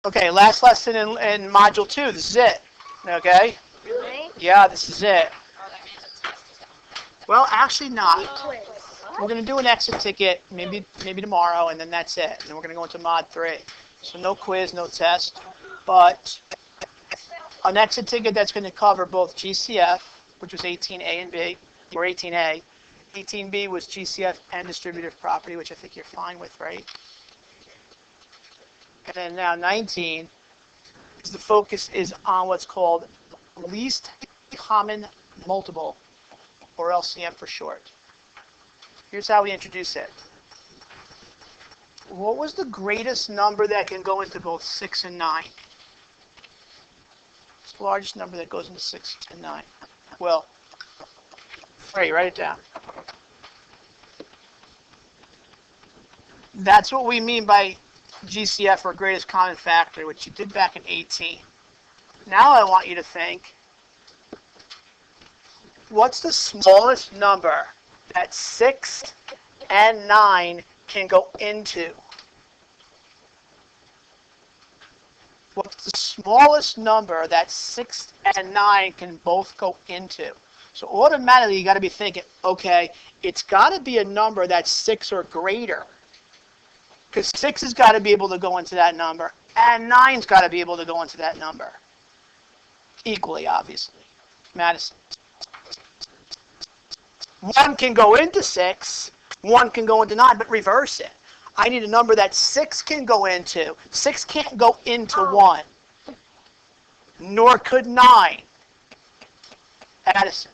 Okay, last lesson in Module 2. This is it. Okay? Really? Yeah, this is it. Oh, that means a test. Well, actually not. Quiz. We're going to do an exit ticket maybe tomorrow, and then that's it. And then we're going to go into Mod 3. So no quiz, no test, but an exit ticket that's going to cover both GCF, which was 18A and B, or 18A. 18B was GCF and distributive property, which I think you're fine with, right? And then now 19, the focus is on what's called least common multiple, or LCM for short. Here's how we introduce it. What was the greatest number that can go into both 6 and 9? It's the largest number that goes into 6 and 9. Well, Ray, write it down. That's what we mean by GCF, or greatest common factor, which you did back in 18. Now I want you to think, what's the smallest number that 6 and 9 can go into? What's the smallest number that 6 and 9 can both go into? So automatically you got to be thinking, okay, it's got to be a number that's 6 or greater. Because 6 has got to be able to go into that number, and 9's got to be able to go into that number. Equally, obviously. Madison. 1 can go into 6, 1 can go into 9, but reverse it. I need a number that 6 can go into. 6 can't go into 1. Nor could 9. Addison.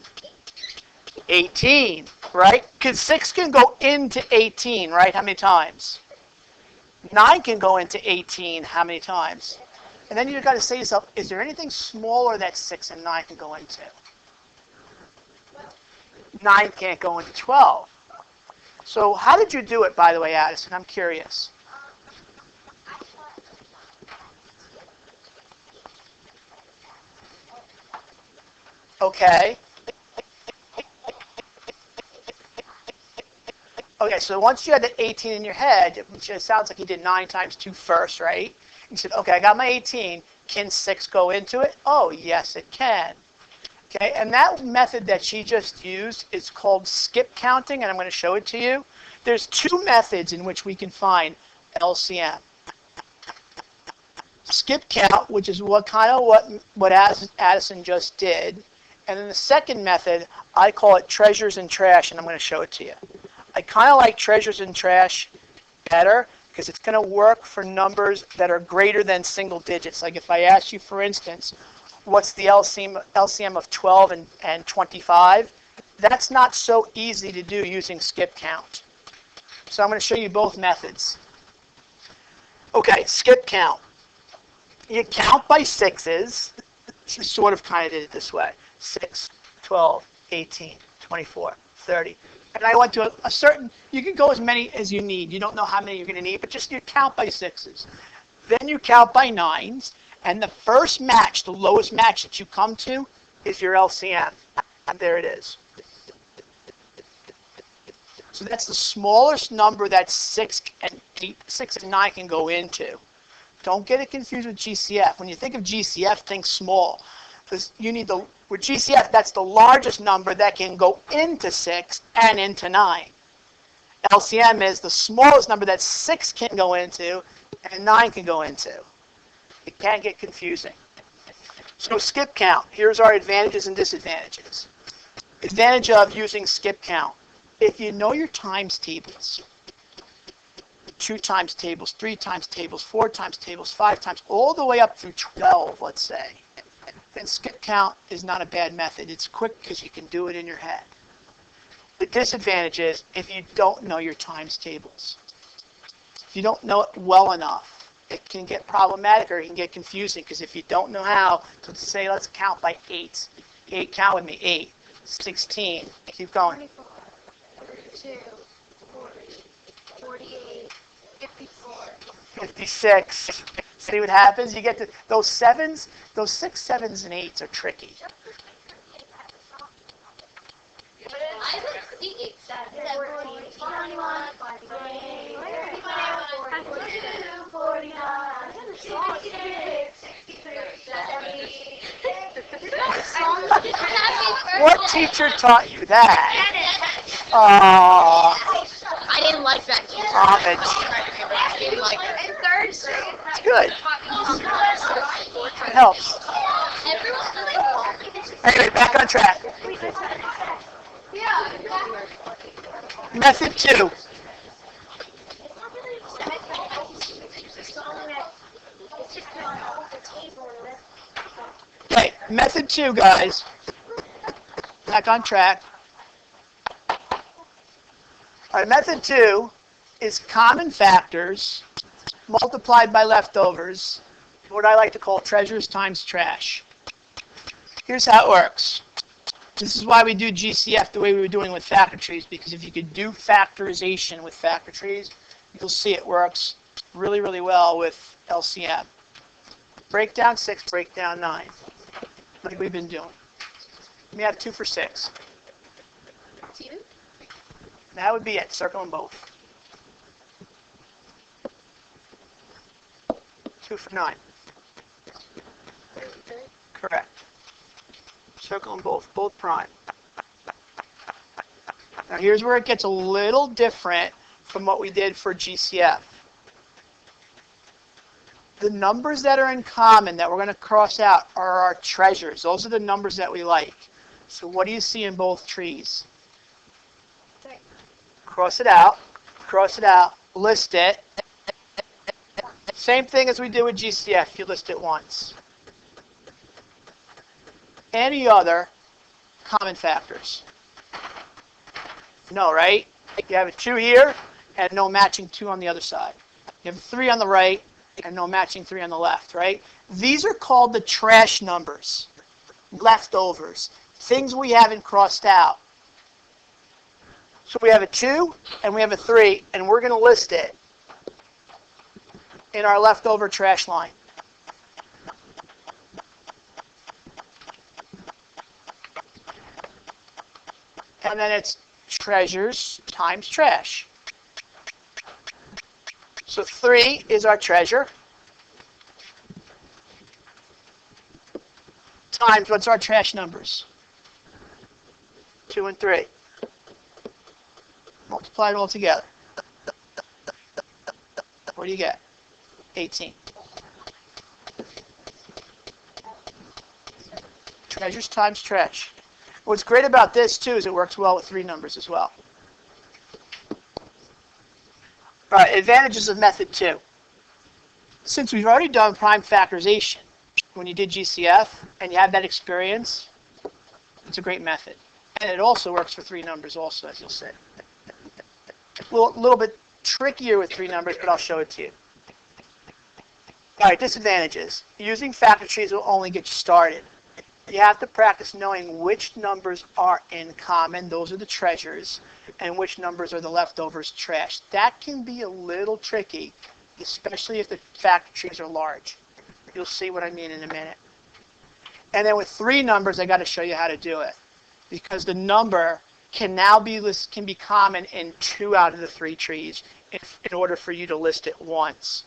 18, right? Because 6 can go into 18, right? How many times? 9 can go into 18 how many times? And then you've got to say to yourself, is there anything smaller that 6 and 9 can go into? 9 can't go into 12. So how did you do it, by the way, Addison? I'm curious. Okay. Okay, so once you had the 18 in your head, which it sounds like you did 9 times 2 first, right? You said, okay, I got my 18. Can 6 go into it? Oh, yes, it can. Okay, and that method that she just used is called skip counting, and I'm going to show it to you. There's 2 methods in which we can find LCM. Skip count, which is what Addison just did. And then the second method, I call it treasures and trash, and I'm going to show it to you. I kind of like treasures and trash better because it's going to work for numbers that are greater than single digits. Like if I ask you, for instance, what's the LCM of 12 and 25? That's not so easy to do using skip count. So I'm going to show you both methods. Okay, skip count. You count by 6s. She sort of kind of did it this way. 6, 12, 18, 24, 30. And I went to a certain, you can go as many as you need. You don't know how many you're going to need, but just you count by 6s. Then you count by 9s, and the first match, the lowest match that you come to, is your LCM. And there it is. So that's the smallest number that 6 and 9 can go into. Don't get it confused with GCF. When you think of GCF, think small. Because you need with GCF, that's the largest number that can go into 6 and into 9. LCM is the smallest number that 6 can go into and 9 can go into. It can get confusing. So skip count. Here's our advantages and disadvantages. Advantage of using skip count. If you know your times tables, 2 times tables, 3 times tables, 4 times tables, 5 times, all the way up through 12, let's say, then skip count is not a bad method. It's quick because you can do it in your head. The disadvantage is if you don't know your times tables. If you don't know it well enough, it can get problematic or it can get confusing because if you don't know how to say, let's count by 8. 8, count with me, 8, 16, keep going. 24, 32, 40, 48, 54. 56. See what happens? You get to those 7s, those 6, 7s, and 8s are tricky. I would see 8, 7, 14, 21, 28, 35, 42, 49. What teacher taught you that? I didn't like that teacher. Homage. I didn't like her. In third grade. It's good. It helps. Anyway, back on track. Method 2. Okay, method 2, guys. Back on track. All right, method 2 is common factors multiplied by leftovers, what I like to call treasures times trash. Here's how it works. This is why we do GCF the way we were doing with factor trees, because if you could do factorization with factor trees, you'll see it works really, really well with LCM. Break down 6, break down 9, like we've been doing. We have 2 for 6. That would be it. Circle them both. 2 for 9. Correct. Circle them both prime. Now here's where it gets a little different from what we did for GCF. The numbers that are in common that we're going to cross out are our treasures. Those are the numbers that we like. So what do you see in both trees? Cross it out, list it. Same thing as we did with GCF, you list it once. Any other common factors? No, right? You have a 2 here and no matching 2 on the other side. You have a 3 on the right and no matching 3 on the left, right? These are called the trash numbers, leftovers, things we haven't crossed out. So we have a 2 and we have a 3, and we're going to list it in our leftover trash line. And then it's treasures times trash. So 3 is our treasure. Times, what's our trash numbers? 2 and 3. Multiply it all together. What do you get? 18. Treasures times trash. What's great about this, too, is it works well with 3 numbers as well. All right, advantages of method 2. Since we've already done prime factorization when you did GCF and you have that experience, it's a great method. And it also works for 3 numbers also, as you'll see. A little bit trickier with 3 numbers, but I'll show it to you. All right, disadvantages. Using factor trees will only get you started. You have to practice knowing which numbers are in common, those are the treasures, and which numbers are the leftovers, trash. That can be a little tricky, especially if the factor trees are large. You'll see what I mean in a minute. And then with 3 numbers, I got to show you how to do it, because the number can be common in 2 out of the 3 trees in order for you to list it once.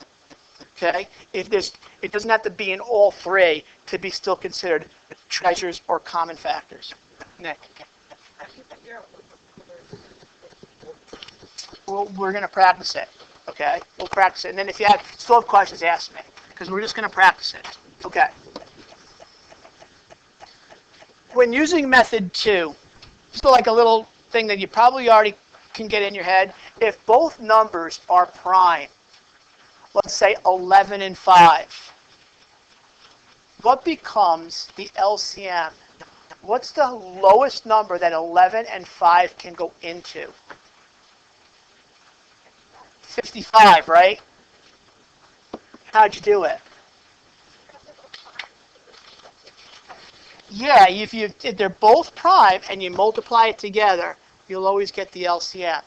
Okay? It doesn't have to be in all 3 to be still considered treasures or common factors. Nick. Well, we're going to practice it. Okay? We'll practice it. And then if you still have questions, ask me, because we're just going to practice it. Okay. When using method 2, just like a little thing that you probably already can get in your head, if both numbers are prime, let's say 11 and 5, what becomes the LCM? What's the lowest number that 11 and 5 can go into? 55, right? How'd you do it? Yeah, if they're both prime and you multiply it together, you'll always get the LCM.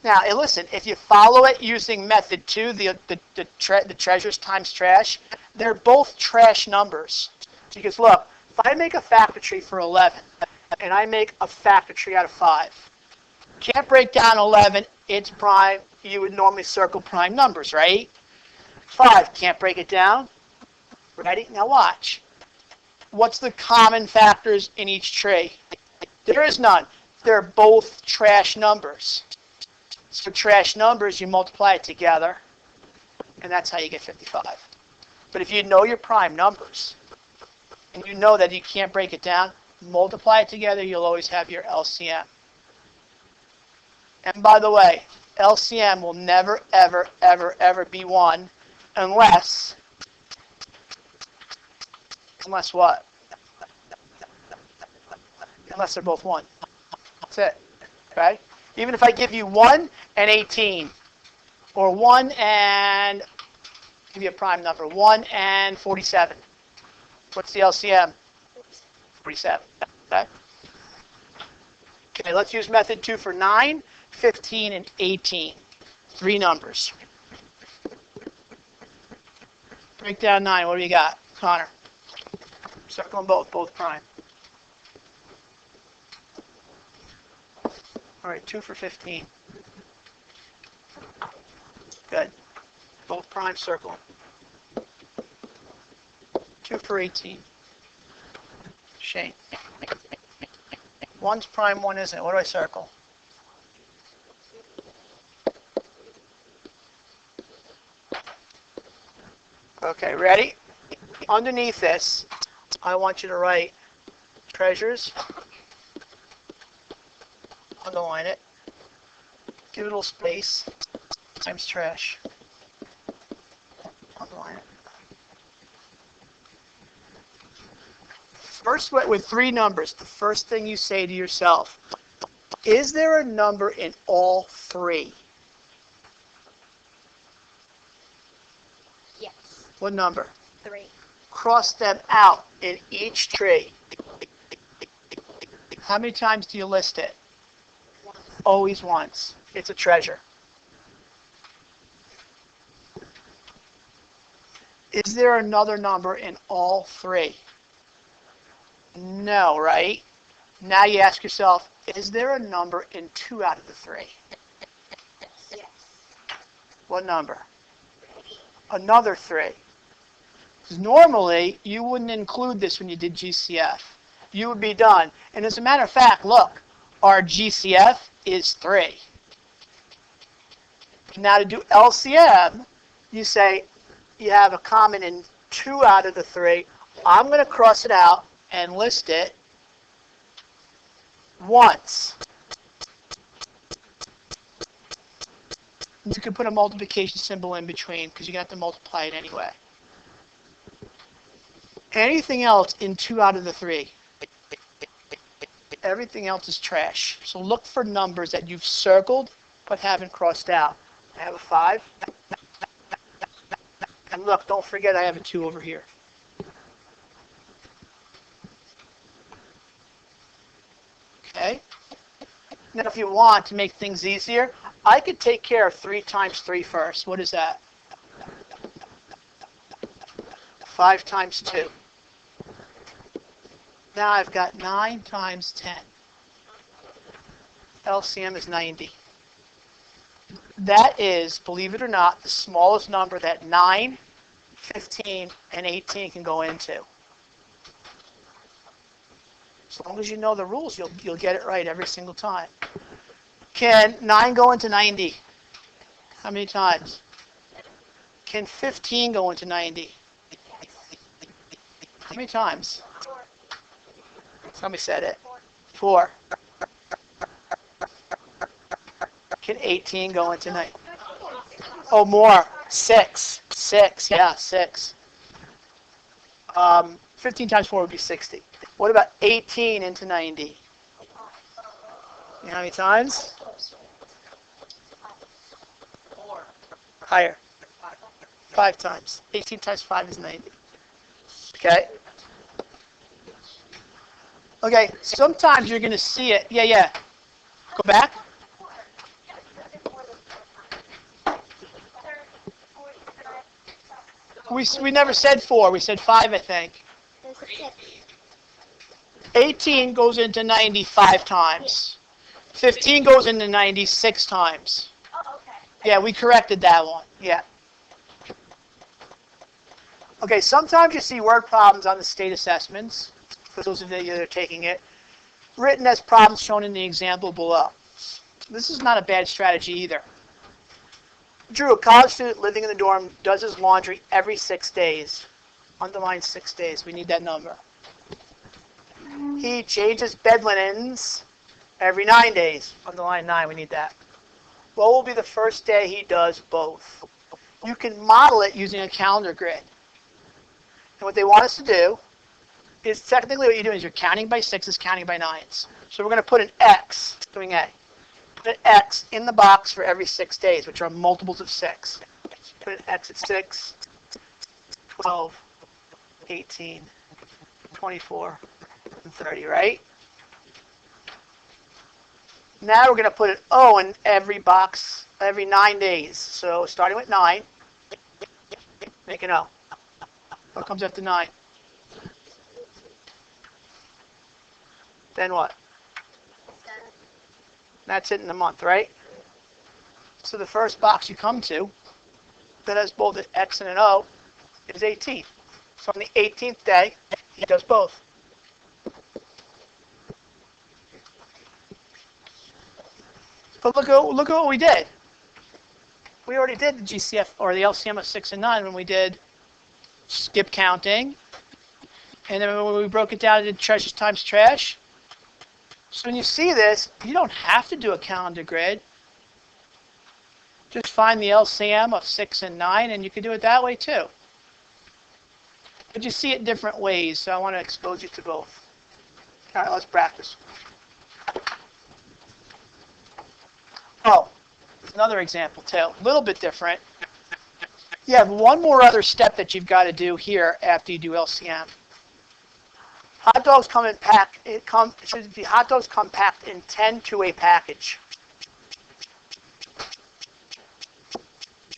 Now, and listen, if you follow it using method 2, the treasures times trash, they're both trash numbers. Because look, if I make a factor tree for 11 and I make a factor tree out of 5, can't break down 11, it's prime. You would normally circle prime numbers, right? 5, can't break it down. Ready? Now watch. What's the common factors in each tree? There is none. They're both trash numbers. So trash numbers, you multiply it together, and that's how you get 55. But if you know your prime numbers, and you know that you can't break it down, multiply it together, you'll always have your LCM. And by the way, LCM will never, ever, ever, ever be 1 unless what? Unless they're both 1. That's it. Okay? Even if I give you 1 and 18, or 1 and, give you a prime number, 1 and 47. What's the LCM? 47. Okay? Okay, let's use method 2 for 9, 15, and 18. 3 numbers. Break down 9. What do we got? Connor. Circle them both prime. All right, 2 for 15. Good. Both prime circle. 2 for 18. Shane. 1's prime, 1 isn't. What do I circle? Okay, ready? Underneath this, I want you to write treasures. Underline it. Give it a little space. Times trash. Underline it. First, with 3 numbers, the first thing you say to yourself, is there a number in all 3? Yes. What number? 3. Cross them out in each tree. How many times do you list it? Once. Always once. It's a treasure. Is there another number in all 3? No, right? Now you ask yourself, is there a number in 2 out of the 3? Yes. What number? 3. Another 3. Because normally, you wouldn't include this when you did GCF. You would be done. And as a matter of fact, look, our GCF is 3. Now to do LCM, you say you have a common in 2 out of the 3. I'm going to cross it out and list it once. You can put a multiplication symbol in between because you have to multiply it anyway. Anything else in 2 out of the 3. Everything else is trash. So look for numbers that you've circled but haven't crossed out. I have a 5. And look, don't forget I have a 2 over here. Okay? Now if you want to make things easier, I could take care of 3 times 3 first. What is that? 5 times 2. Now I've got 9 times 10. LCM is 90. That is, believe it or not, the smallest number that 9, 15, and 18 can go into. As long as you know the rules, you'll get it right every single time. Can 9 go into 90? How many times? Can 15 go into 90? How many times? 4. Somebody said it. 4. Can 18 go into 90? Oh, more. 6. 6. Yeah, 6. 15 times 4 would be 60. What about 18 into 90? You know how many times? 4. Higher. 5 times. 18 times 5 is 90. Okay? Okay, sometimes you're going to see it. Yeah. Go back. We never said 4. We said 5, I think. 18 goes into 90 5 times. 15 goes into 90 6 times. Oh, okay. Yeah, we corrected that one. Yeah. Okay, sometimes you see word problems on the state assessments, for those of you that are taking it, written as problems shown in the example below. This is not a bad strategy either. Drew, a college student living in the dorm, does his laundry every 6 days. Underline 6 days. We need that number. He changes bed linens every 9 days. Underline 9. We need that. What will be the first day he does both? You can model it using a calendar grid. And what they want us to do is technically what you're doing is you're counting by 6s, counting by 9s. So we're going to put an X, doing A. Put an X in the box for every 6 days, which are multiples of 6. Put an X at 6, 12, 18, 24, and 30, right? Now we're going to put an O in every box every 9 days. So starting with 9, make an O. What comes after 9? Then what? That's it in the month, right? So the first box you come to that has both an X and an O is 18. So on the 18th day, he does both. But look at what we did. We already did the GCF or the LCM of 6 and 9 when we did skip counting. And then when we broke it down into treasures times trash. So when you see this, you don't have to do a calendar grid. Just find the LCM of 6 and 9, and you can do it that way too. But you see it different ways, so I want to expose you to both. All right, let's practice. Oh, another example too, a little bit different. You have one more other step that you've got to do here after you do LCM. Hot dogs come in packed. Hot dogs come packed in 10 to a package.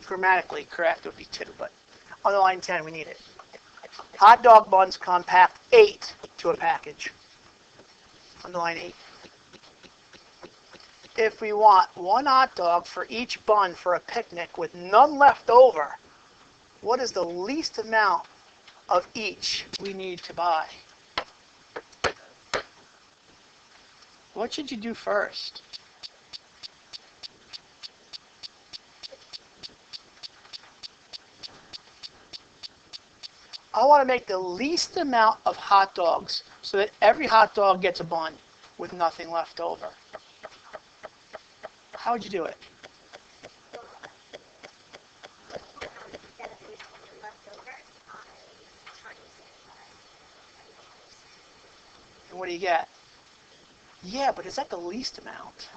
Grammatically correct would be 2, but underline 10, we need it. Hot dog buns come packed 8 to a package. Underline 8. If we want one hot dog for each bun for a picnic with none left over, what is the least amount of each we need to buy? What should you do first? I want to make the least amount of hot dogs so that every hot dog gets a bun with nothing left over. How would you do it? And what do you get? Yeah, but is that the least amount?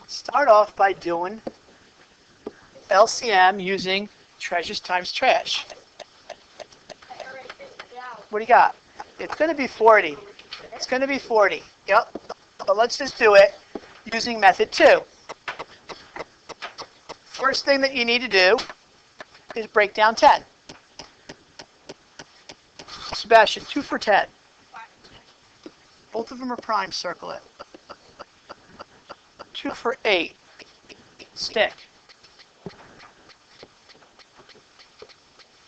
Start off by doing LCM using treasures times trash. What do you got? It's going to be 40. It's going to be 40. Yep. But let's just do it using method 2. First thing that you need to do is break down 10. Sebastian, 2 for 10. Both of them are prime, circle it. 2 for 8. Stick.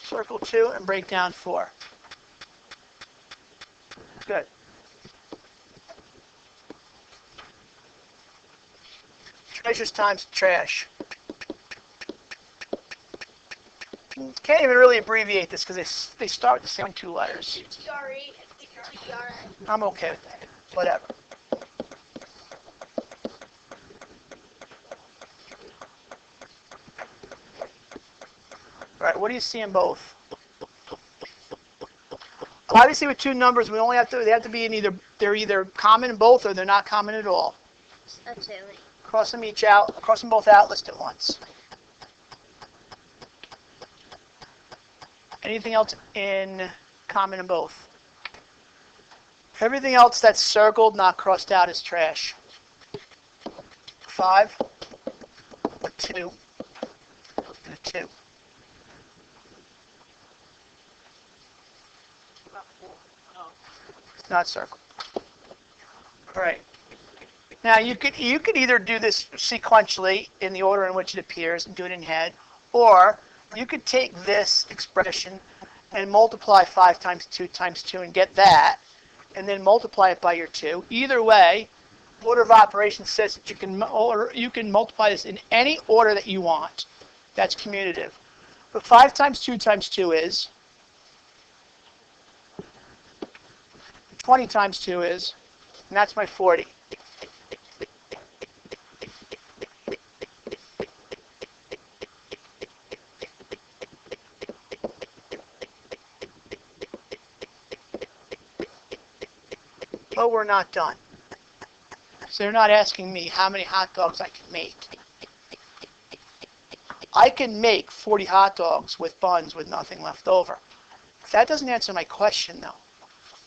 Circle 2 and break down 4. Good. Treasures times trash. Can't even really abbreviate this because they start with the same 2 letters. I'm okay with that. Whatever. All right, what do you see in both? Obviously, with 2 numbers, they have to be they're either common in both or they're not common at all. Cross them both out, list it once. Anything else in common in both? Everything else that's circled, not crossed out, is trash. 5, a 2, and a 2. It's not circled. All right. Now you could either do this sequentially in the order in which it appears and do it in head, or you could take this expression and multiply 5 times 2 times 2 and get that, and then multiply it by your 2. Either way, order of operations says that you can multiply this in any order that you want. That's commutative. But 5 times 2 times 2 is 20 times 2 is, and that's my 40. But we're not done. So they're not asking me how many hot dogs I can make. I can make 40 hot dogs with buns with nothing left over. That doesn't answer my question, though.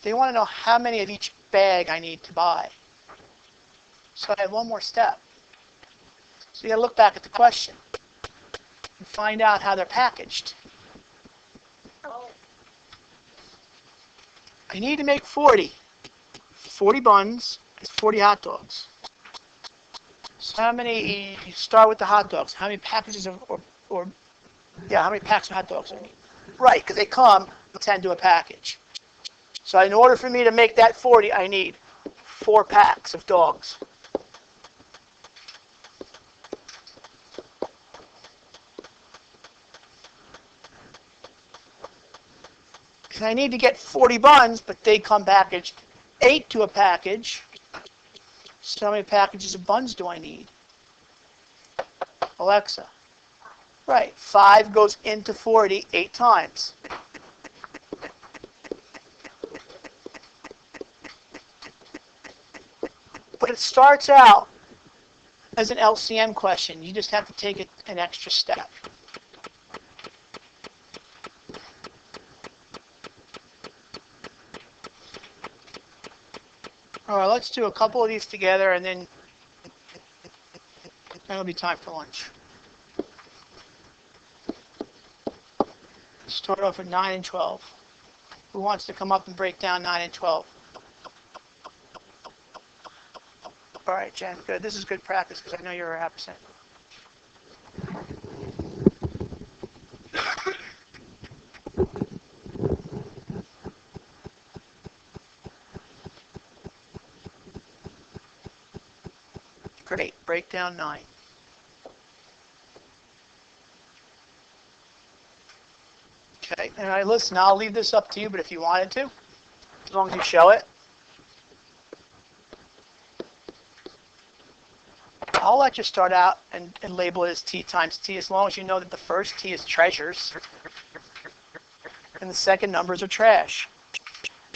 They want to know how many of each bag I need to buy. So I have one more step. So you got to look back at the question and find out how they're packaged. I need to make 40. 40 buns is 40 hot dogs. So how many, you start with the hot dogs. How many packages of, how many packs of hot dogs I need? Right, because they come 10 to a package. So in order for me to make that 40, I need 4 packs of dogs. And I need to get 40 buns, but they come packaged 8 to a package. So how many packages of buns do I need? Alexa. Right, 5 goes into 40 8 times. But it starts out as an LCM question. You just have to take it an extra step. All right, let's do a couple of these together, and then it'll be time for lunch. Start off with 9 and 12. Who wants to come up and break down 9 and 12? All right, Jen, good. This is good practice because I know you're absent. Great. Break down 9. Okay. And listen, I'll leave this up to you, but if you wanted to, as long as you show it. I'll let you start out and label it as T times T, as long as you know that the first T is treasures and the second numbers are trash.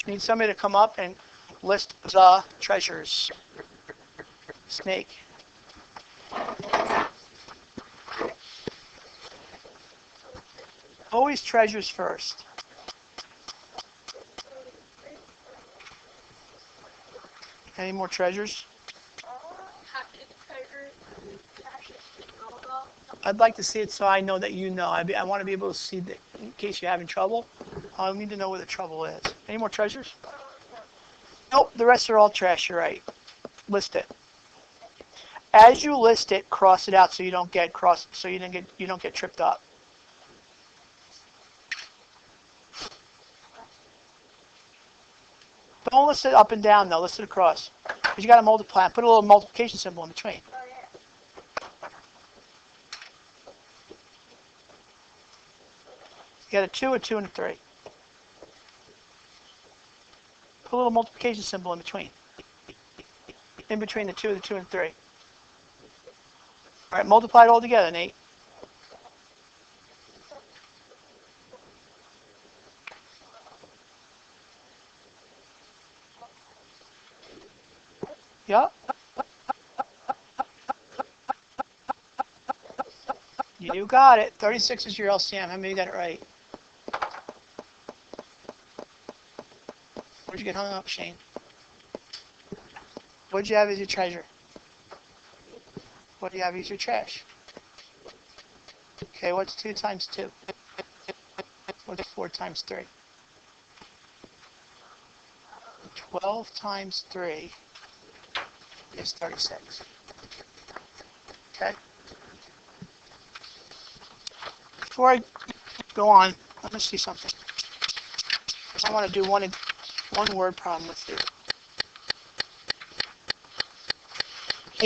You need somebody to come up and list the treasures. Snake. Always treasures first. Any more treasures? I'd like to see it so I know that you know. I want to be able to see that in case you're having trouble. I need to know where the trouble is. Any more treasures? Nope, the rest are all trash. You're right. List it. As you list it, cross it out so you don't get you don't get tripped up. Don't list it up and down though. List it across because you got to multiply. Put a little multiplication symbol in between. You got a 2, a 2, and a 3. Put a little multiplication symbol in between. In between the 2, the 2, and 3. All right, multiply it all together, Nate. Yep. You got it. 36 is your LCM. How many you got it right? Where'd you get hung up, Shane? What'd you have as your treasure? What do you have as your trash? Okay, what's 2 times 2? What's 4 times 3? 12 times 3 is 36. Okay? Before I go on, let me see something. I want to do one word problem with you.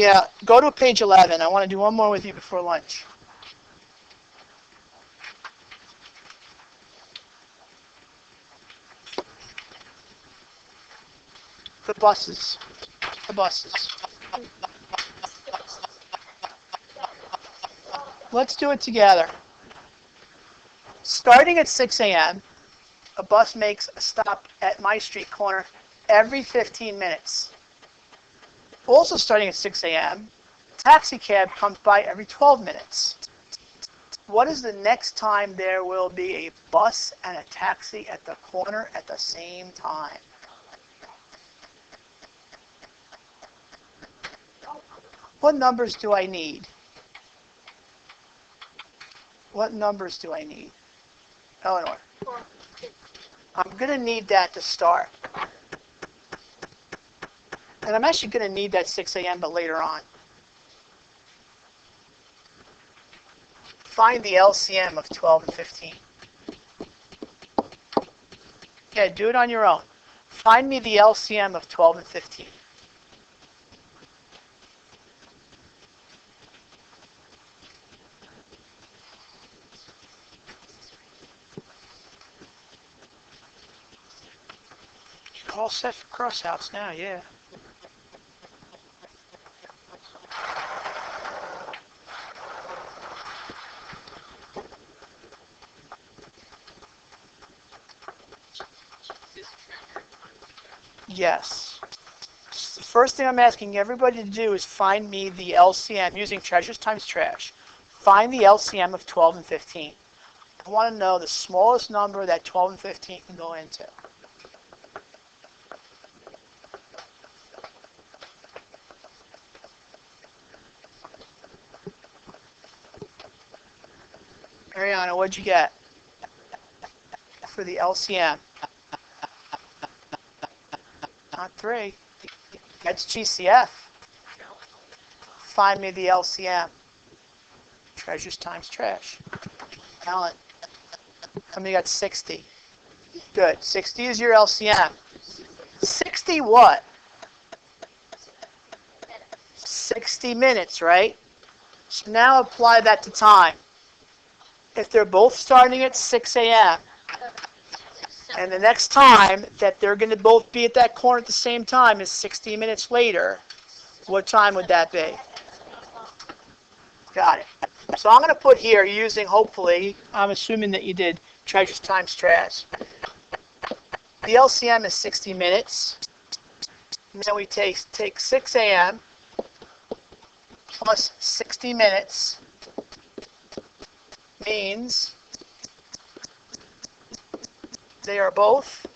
Yeah, go to page 11. I want to do one more with you before lunch. The buses. The buses. Let's do it together. Starting at 6 a.m., a bus makes a stop at my street corner every 15 minutes. Also starting at 6 a.m., a taxi cab comes by every 12 minutes. What is the next time there will be a bus and a taxi at the corner at the same time? What numbers do I need? What numbers do I need? Eleanor. I'm going to need that to start. And I'm actually going to need that 6 a.m., but later on. Find the LCM of 12 and 15. Yeah, do it on your own. Find me the LCM of 12 and 15. You're all set for crossouts now, yeah. Yes. The first thing I'm asking everybody to do is find me the LCM using treasures times trash. Find the LCM of 12 and 15. I want to know the smallest number that 12 and 15 can go into. Mariana, what'd you get for the LCM? Not 3. That's GCF. Find me the LCM. Treasures times trash. Alan, how many got 60? Good. 60 is your LCM. 60 what? 60 minutes, right? So now apply that to time. If they're both starting at 6 a.m., and the next time that they're going to both be at that corner at the same time is 60 minutes later, what time would that be? Got it. So I'm going to put here using, hopefully, I'm assuming that you did treasures times trash. The LCM is 60 minutes. And then we take 6 a.m. plus 60 minutes means they are both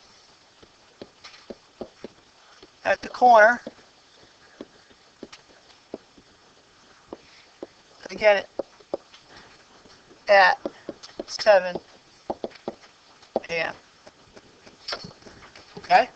at the corner. I get it at 7 a.m. Okay?